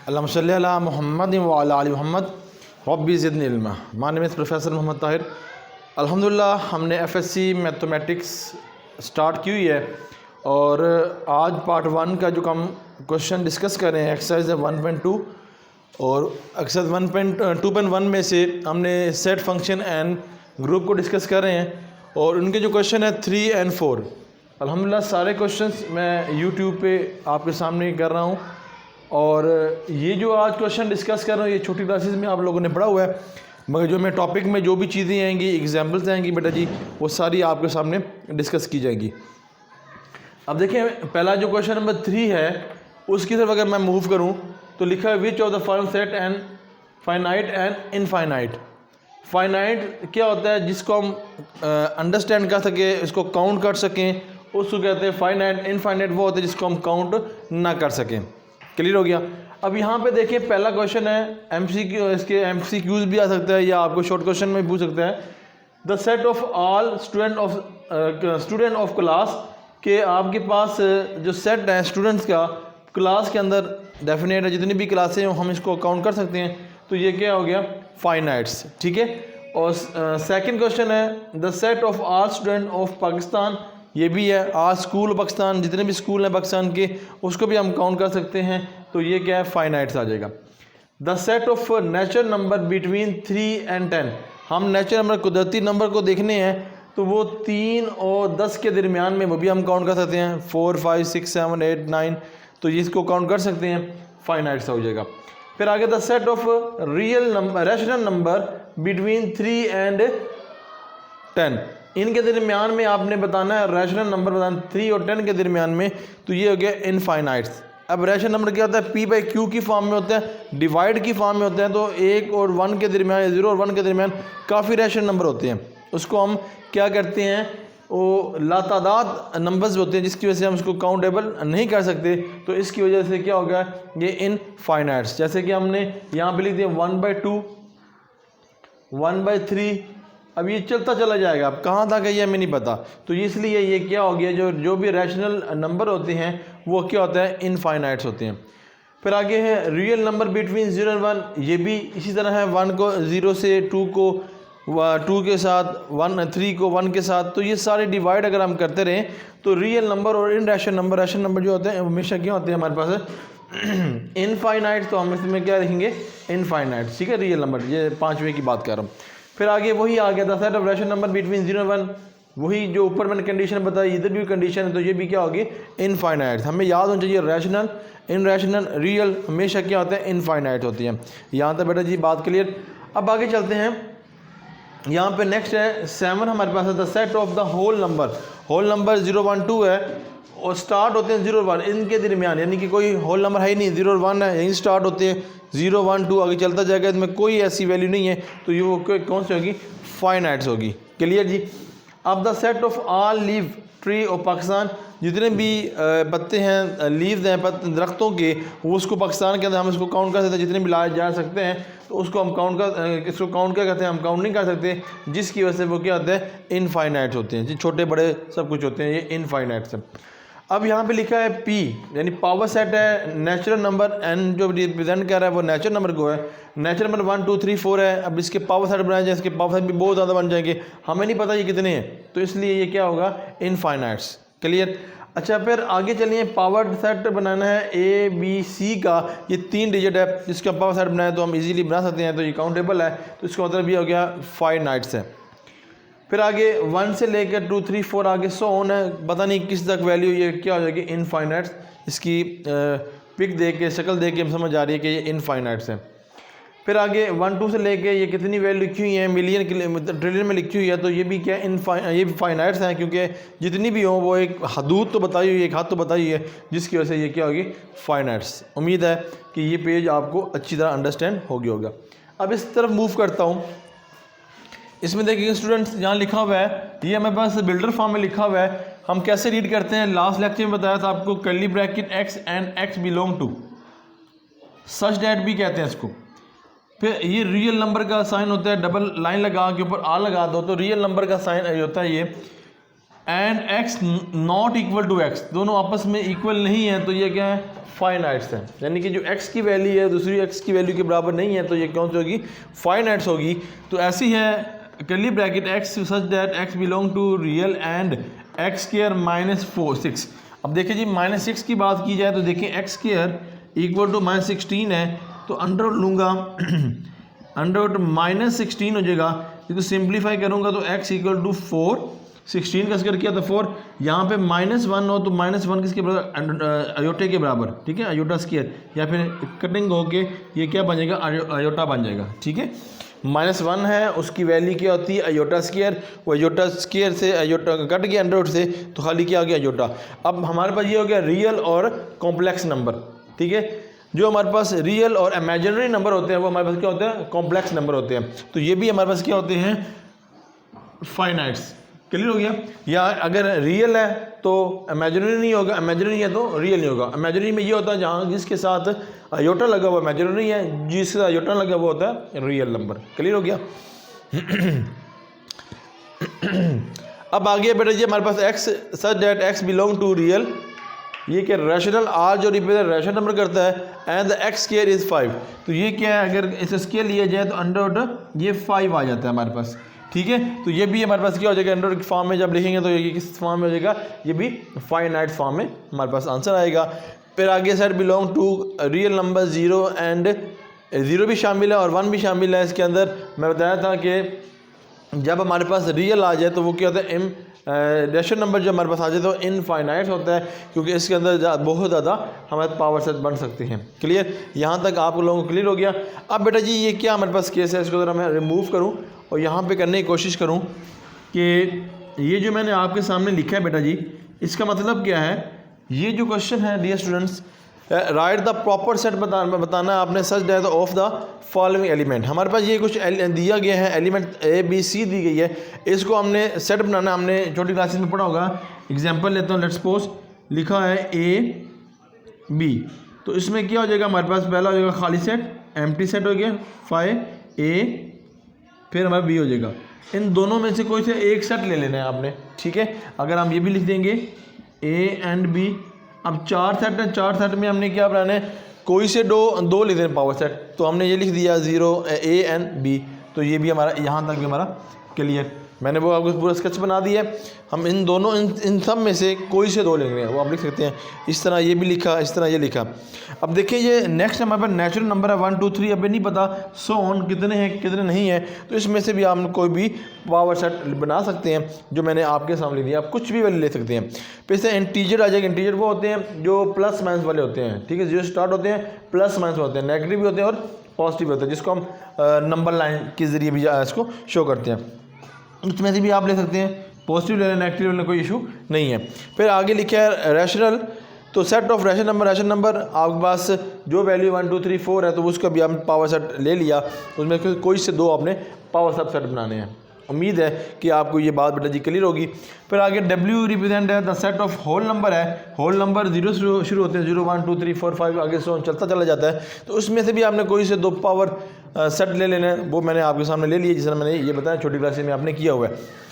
अल्लाहुम्मा सल्ली अला मुहम्मद व अला आलि मुहम्मद रब्बी ज़िदनी इल्मा। My name is professor Mohammad Tahir. अल्हम्दुलिल्लाह हमने एफएससी मैथमेटिक्स स्टार्ट की हुई है और आज पार्ट 1 का जो हम क्वेश्चन डिस्कस कर रहे हैं एक्सरसाइज 1.2 और एक्सरसाइज 1.2.1 में से हमने सेट फंक्शन एंड ग्रुप को डिस्कस कर रहे हैं और उनके जो क्वेश्चन है 3 और 4। अल्हम्दुलिल्लाह सारे क्वेश्चंस मैं यूट्यूब पे आपके सामने कर रहा हूँ और ये जो आज क्वेश्चन डिस्कस कर रहा हूँ ये छोटी क्लासेस में आप लोगों ने पढ़ा हुआ है, मगर जो मैं टॉपिक में जो भी चीज़ें आएंगी एग्जांपल्स आएंगी बेटा जी वो सारी आपके सामने डिस्कस की जाएंगी। अब देखें पहला जो क्वेश्चन नंबर 3 है उसकी तरफ अगर मैं मूव करूँ तो लिखा है which of the following set and finite and infinite. Finite क्या होता है जिसको हम अंडरस्टैंड कर सके, इसको काउंट कर सकें, उसको कहते हैं फाइनाइट। इनफाइनाइट वो होता है जिसको हम काउंट ना कर सकें। क्लियर हो गया। अब यहाँ पे देखिए पहला क्वेश्चन है एमसीक्यू, इसके एमसीक्यूज भी आ सकता है या आपको शॉर्ट क्वेश्चन में पूछ सकता है। The set of all student of class के आपके पास जो सेट है स्टूडेंट्स का क्लास के अंदर डेफिनेट है, जितनी भी क्लासें हैं हम इसको काउंट कर सकते हैं, तो ये क्या हो गया फाइनाइट्स। ठीक है। और सेकंड क्वेश्चन है the set of all student of Pakistan, ये भी है आज स्कूल पाकिस्तान, जितने भी स्कूल हैं पाकिस्तान के उसको भी हम काउंट कर सकते हैं, तो ये क्या है फाइनाइट्स आ जाएगा। The set of natural number between 3 and 10, हम नेचुरल नंबर कुदरती नंबर को देखने हैं तो वो 3 और 10 के दरमियान में वो भी हम काउंट कर सकते हैं, 4 5 6 7 8 9, तो ये इसको काउंट कर सकते हैं, फाइनाइट्स हो जाएगा। फिर आगे the set of real number rational number between 3 and 10, इनके दरमियान में आपने बताना है रैशनल नंबर बताना 3 और 10 के दरमियान में, तो ये हो गया इनफाइनाइट्स। अब रैशनल नंबर क्या होता है पी बाई क्यू की फॉर्म में होता है, डिवाइड की फॉर्म में होते हैं, तो 1 और 1 के दरमियान 0 और 1 के दरमियान काफ़ी रैशनल नंबर होते हैं, उसको हम क्या करते हैं वो लातादाद नंबर्स होते हैं जिसकी वजह से हम उसको काउंटेबल नहीं कर सकते, तो इसकी वजह से क्या हो गया ये इनफाइनाइट्स। जैसे कि हमने यहाँ पे लिख दिया 1/2 1/3, अब ये चलता चला जाएगा, अब कहाँ तक है ये हमें नहीं पता, तो इसलिए ये क्या हो गया जो भी रैशनल नंबर होते हैं वो क्या होता है इनफाइनाइट्स होते हैं। फिर आगे है रियल नंबर बिटवीन 0 और 1, ये भी इसी तरह है 1 को 0 से 2 को 2 के साथ 3 को 1 के साथ, तो ये सारे डिवाइड अगर हम करते रहें तो रियल नंबर और इन रैशनल नंबर जो होते हैं हमेशा क्या होते हैं हमारे पास इनफाइनाइट, तो हम इसमें क्या लिखेंगे इनफाइनाइट। ठीक है, रियल नंबर ये 5वें की बात कर रहा हूँ। फिर आगे वही आ गया था set of rational number between 0 और 1, वही जो ऊपर मैंने कंडीशन बताई इधर भी कंडीशन है, तो ये भी क्या होगी इनफाइनाइट। हमें याद होना चाहिए रैशनल इन रैशनल रियल हमेशा क्या होता है इनफाइनाइट होती है। यहाँ तक बेटा जी बात क्लियर। अब आगे चलते हैं, यहाँ पे नेक्स्ट है 7 हमारे पास है the set of the whole number 0 1 2 है और स्टार्ट होते हैं 0 और 1 इनके दरमियान, यानी कि कोई होल नंबर है ही नहीं, 0 और 1 है, यहीं स्टार्ट होते हैं 0 1 2 आगे चलता जाएगा, इसमें कोई ऐसी वैल्यू नहीं है, तो ये वो कौन सी होगी फाइनाइट्स होगी। क्लियर जी। अब the set of all leave tree of Pakistan, जितने भी पत्ते हैं लीव्स हैं दरख्तों के वो उसको पाकिस्तान के अंदर हम इसको काउंट कर सकते हैं, जितने भी लाए जा सकते हैं, तो उसको हम इसको काउंट क्या करते हैं हम काउंट नहीं कर सकते, जिसकी वजह से वो क्या होता है इनफाइनाइट्स होते हैं जी, छोटे बड़े सब कुछ होते हैं, ये इनफाइनाइट्स है। अब यहाँ पे लिखा है P यानी पावर सेट है नेचुरल नंबर N जो रिप्रेजेंट कर रहा है वो नेचुरल नंबर को है, नेचुरल नंबर 1 2 3 4 है। अब इसके पावर सेट बनाए जाए, इसके पावर सेट भी बहुत ज़्यादा बन जाएंगे, हमें नहीं पता ये कितने हैं, तो इसलिए ये क्या होगा इनफाइनाइट्स। क्लियर। अच्छा फिर आगे चलिए, पावर सेट बनाना है ABC का, ये 3 डिजिट है, जिसका पावर सेट बनाए तो हम इजीली बना सकते हैं, तो ये काउंटेबल है, तो इसका मतलब भी हो गया फाइनाइट्स है। फिर आगे 1 से लेकर 2 3 4 आगे 100 ऑन है, पता नहीं किस तक वैल्यू ये क्या हो जाएगी इनफाइनाइट्स। इसकी पिक देख के शक्ल देख के हम समझ आ रही है कि ये इनफाइनाइट्स है। फिर आगे 1 2 से लेके ये कितनी वैल्यू लिखी हुई है मिलियन ट्रिलियन में लिखी हुई है, तो ये भी क्या ये भी फाइनाइट्स हैं, क्योंकि जितनी भी हो वो एक हदूद तो बताई हुई है, एक हद तो बताई हुई है, जिसकी वजह से ये क्या होगी फाइनाइट्स। उम्मीद है कि ये पेज आपको अच्छी तरह अंडरस्टैंड हो गया होगा। अब इस तरफ मूव करता हूँ, इसमें देखिए स्टूडेंट्स यहाँ लिखा हुआ है, ये हमारे पास बिल्डर फॉर्म में लिखा हुआ है, हम कैसे रीड करते हैं लास्ट लेक्चर में बताया था आपको, curly bracket x and x belong to such that भी कहते हैं इसको। फिर ये रियल नंबर का साइन होता है, डबल लाइन लगा के ऊपर आ लगा दो तो रियल नंबर का साइन होता है ये and x not equal to x, दोनों आपस में इक्वल नहीं है तो ये क्या है, फाइनाइट्स है। यानी कि जो x की वैल्यू है दूसरी x की वैल्यू के बराबर नहीं है तो ये कौन सी होगी, फाइनाइट्स होगी। तो ऐसी है curly bracket x such that x belong to real and x square -6। अब देखिए जी -6 की बात की जाए तो देखिए एक्स स्क्वायर इक्वल टू -16 है, तो अंडर रूट लूँगा अंडर रूट -16 हो जाएगा। इसको सिंप्लीफाई करूँगा तो x इक्वल टू 4, 16 का स्क्वायर किया तो 4, यहाँ पे -1 हो तो -1 किसके बराबर, अयोटे के बराबर, ठीक है, अयोटा स्क्वायर, या फिर कटिंग होके ये क्या बन जाएगा, अयोटा बन जाएगा, ठीक है। -1 है, उसकी वैल्यू क्या होती है, अयोटा स्क्वायर, वो अयोटा स्क्वायर से अयोटा कट गया अंडर रूट से तो खाली क्या आ गया, अयोटा। अब हमारे पास ये हो गया रियल और कॉम्प्लेक्स नंबर, ठीक है। जो हमारे पास रियल और इमेजिनरी नंबर होते हैं वो हमारे पास क्या होते हैं, कॉम्प्लेक्स नंबर होते हैं। तो ये भी हमारे पास क्या होते हैं, फाइनाइट्स। क्लियर हो गया। या अगर रियल है तो इमेजिनरी नहीं होगा, इमेजिनरी है तो रियल नहीं होगा। इमेजिनरी में ये होता है जहाँ जिसके साथ अयोटा लगा हुआ इमेजिनरी है, जिसके साथ अयोटा लगा हुआ होता है रियल नंबर। क्लियर हो गया। अब आगे बेटा जी हमारे पास x such that x belong to real, ये क्या रैशनल r जो रिप्रेजेंट रैशनल नंबर करता है, and the x square is 5। तो ये क्या है, अगर इसे स्क्वायर लिया जाए तो अंडर रूट ये 5 आ जाता है हमारे पास, ठीक है। तो ये भी हमारे पास क्या हो जाएगा, अंडर रूट फॉर्म में जब लिखेंगे तो ये किस फॉर्म में हो जाएगा, ये भी फाइनाइट फॉर्म में हमारे पास आंसर आएगा। फिर आगे side belong to real number 0 and 0 भी शामिल है और 1 भी शामिल है। इसके अंदर मैं बताया था कि जब हमारे पास रियल आ जाए तो वो क्या होता है, रैशनल नंबर जो हमारे पास आ जाए तो इनफाइनाइट होता है, क्योंकि इसके अंदर बहुत ज़्यादा हमारे पावर सेट बन सकते हैं। क्लियर, यहाँ तक आप लोगों को क्लियर हो गया। अब बेटा जी ये क्या हमारे पास केस है, इसको ज़रा मैं रिमूव करूँ और यहाँ पे करने की कोशिश करूँ कि ये जो मैंने आपके सामने लिखा है बेटा जी, इसका मतलब क्या है। ये जो क्वेश्चन है dear students, write the proper set बताना है आपने, such that of the following element. हमारे पास ये कुछ दिया गया है, एलिमेंट ए बी सी दी गई है, इसको हमने सेट बनाना, हमने छोटी क्लासेस में पढ़ा होगा। एग्जांपल लेता हूँ, लेट्स सपोज लिखा है ए बी, तो इसमें क्या हो जाएगा हमारे पास, पहला हो जाएगा खाली सेट, एम्प्टी सेट हो गया 5 ए, फिर हमारा बी हो जाएगा। इन दोनों में से कोई से एक सेट ले लेना है आपने, ठीक है। अगर हम ये भी लिख देंगे ए एंड बी, अब 4 सेट है, 4 सेट में हमने क्या बनाना है, कोई से दो ले देना पावर सेट, तो हमने ये लिख दिया 0 ए एंड बी। तो ये भी हमारा यहाँ तक भी हमारा क्लियर, मैंने वो आपको पूरा स्केच बना दिया है। हम इन दोनों इन सब में से कोई से 2 लेंगे, वो आप लिख सकते हैं। इस तरह ये भी लिखा, इस तरह ये लिखा। अब देखिए ये नेक्स्ट हमारे पास नेचुरल नंबर है 1 2 3, अभी नहीं पता सो ऑन कितने हैं कितने नहीं है, तो इसमें से भी आप कोई भी पावर सेट बना सकते हैं जो मैंने आपके सामने दिया। आप कुछ भी वैल्यू ले सकते हैं। फिर से इंटीजर आ जाएगा, इंटीजर वो होते हैं जो प्लस माइनस वाले होते हैं, ठीक है, जो स्टार्ट होते हैं प्लस माइनस होते हैं, नेगेटिव भी होते हैं और पॉजिटिव भी होते हैं, जिसको हम नंबर लाइन के ज़रिए भी इसको शो करते हैं। उसमें से भी आप ले सकते हैं, पॉजिटिव ले लें नेगेटिव लेने, कोई इशू नहीं है। फिर आगे लिखा है रैशनल, तो सेट ऑफ रैशनल नंबर आपके पास जो वैल्यू 1 2 3 4 है तो उसका भी आपने पावर सेट ले लिया, उसमें कोई से 2 आपने पावर सब सेट बनाने हैं। उम्मीद है कि आपको ये बात बेटा जी क्लियर होगी। फिर आगे W रिप्रेजेंट है the set of whole number है, होल नंबर 0 से शुरू होते हैं, 0 1 2 3 4 5 आगे से चलता चला जाता है, तो उसमें से भी आपने कोई से 2 पावर सेट ले लेना है। वो मैंने आपके सामने ले लिया, जिस तरह मैंने ये बताया छोटी क्लास में आपने किया हुआ है।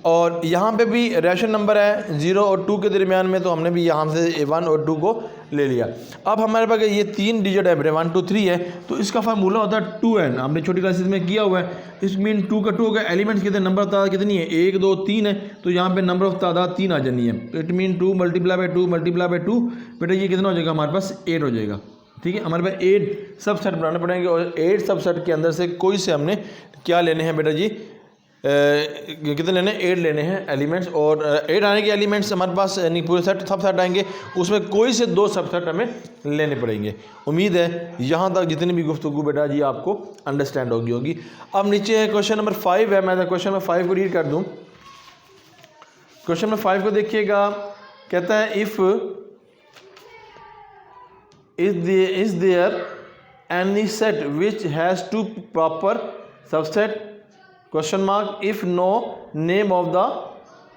और यहाँ पे भी रैशनल नंबर है 0 और 2 के दरमियान में, तो हमने भी यहाँ से 1 और 2 को ले लिया। अब हमारे पास ये 3 डिजिट है, 1 2 3 है, तो इसका फार्मूला होता है 2n, हमने छोटी क्लासेस में किया हुआ है। इस मीन 2 का 2 होगा, एलिमेंट्स कितने, नंबर तादाद कितनी है, 1 2 3 है, तो यहाँ पे नंबर ऑफ तादाद 3 आ जानी है। तो इट मीन 2 मल्टीप्लाई बाई 2 बेटा ये कितना हो जाएगा हमारे पास, 8 हो जाएगा, ठीक है। हमारे पास 8 सबसेट बनाने पड़ेंगे और 8 सबसेट के अंदर से कोई से हमने क्या लेने हैं बेटा जी, कितने लेने, 8 लेने हैं एलिमेंट्स, और 8 आने के एलिमेंट्स हमारे पास यानी पूरे सेट सब सेट आएंगे, उसमें कोई से 2 सबसेट हमें लेने पड़ेंगे। उम्मीद है यहाँ तक जितनी भी गुफ्तगू बेटा जी आपको अंडरस्टैंड होगी। अब नीचे है क्वेश्चन नंबर 5 है, मैं क्वेश्चन नंबर 5 को रीड कर दूँ। क्वेश्चन नंबर 5 को देखिएगा, कहता है if is there any set which has 2 proper subset question mark if no name of the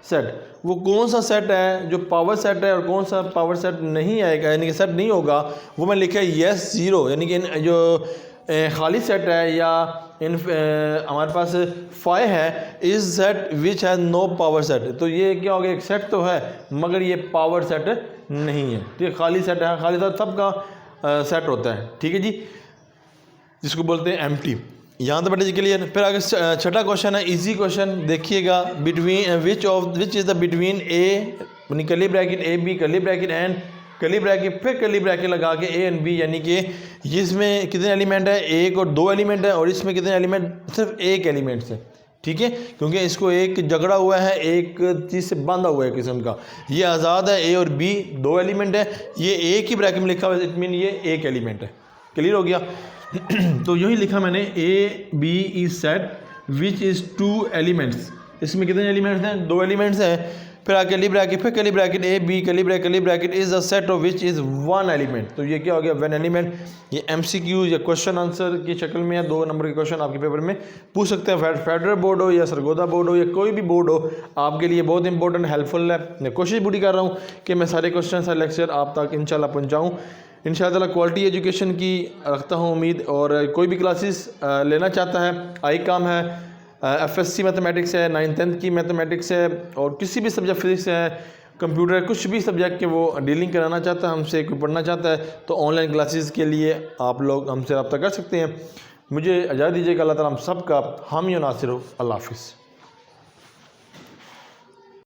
set। वो कौन सा सेट है जो पावर सेट है और कौन सा पावर सेट नहीं आएगा, यानी कि सेट नहीं होगा। वो मैं लिखा है yes 0, यानी कि जो खाली सेट है या हमारे पास फाइव है, is set which has no power set. तो ये क्या हो गया, एक सेट तो है मगर ये पावर सेट नहीं है, ठीक है, खाली सेट है, खाली सेट सबका सेट होता है, ठीक है जी, जिसको बोलते हैं एम्प्टी। यहाँ तो बेटे जी क्लियर। फिर आगे छठा क्वेश्चन है, इजी क्वेश्चन, देखिएगा, between which is the between a curly bracket a b curly bracket and curly bracket, फिर कर्ली ब्रैकेट लगा के ए एंड बी, यानी कि इसमें कितने एलिमेंट है, एक और दो एलिमेंट है, और इसमें कितने एलिमेंट, सिर्फ एक एलिमेंट से, ठीक है, क्योंकि इसको एक जगड़ा हुआ है, एक चीज़ से बांधा हुआ है किस्म का, ये आज़ाद है, ए और बी दो एलिमेंट है, ये एक ही ब्रैकेट में लिखा हुआ है, इट मीन ये एक एलिमेंट है। क्लियर हो गया। तो यही लिखा मैंने, a b is set which is two elements, इसमें कितने एलिमेंट्स हैं, दो एलिमेंट्स हैं। फिर आगे कर्ली ब्रैकेट, फिर curly bracket a b curly bracket is a set of which is one element. तो ये क्या हो गया, वन एलिमेंट। ये एमसीक्यू या क्वेश्चन आंसर की शक्ल में है, 2 नंबर के क्वेश्चन आपके पेपर में पूछ सकते हैं। फेडरल बोर्ड हो या सरगोदा बोर्ड हो या कोई भी बोर्ड हो, आपके लिए बहुत इंपॉर्टेंट हेल्पफुल है। मैं कोशिश पूरी कर रहा हूँ कि मैं सारे क्वेश्चन सारे लेक्चर आप तक इंशाल्लाह पहुँचाऊँ। इंशाअल्लाह क्वालिटी एजुकेशन की रखता हूँ उम्मीद, और कोई भी क्लासेस लेना चाहता है, आई काम है, एफएससी मैथमेटिक्स है, 9th 10th की मैथमेटिक्स है, और किसी भी सब्जेक्ट, फिजिक्स है, कंप्यूटर है, कुछ भी सब्जेक्ट के वो डीलिंग कराना चाहता है हमसे, कोई पढ़ना चाहता है, तो ऑनलाइन क्लासेस के लिए आप लोग हमसे रब्ता कर सकते हैं। मुझे इजाज़त दीजिएगा। अल्लाह ताला हम सब का हामी और नासिर हो। अल्लाह हाफिज़।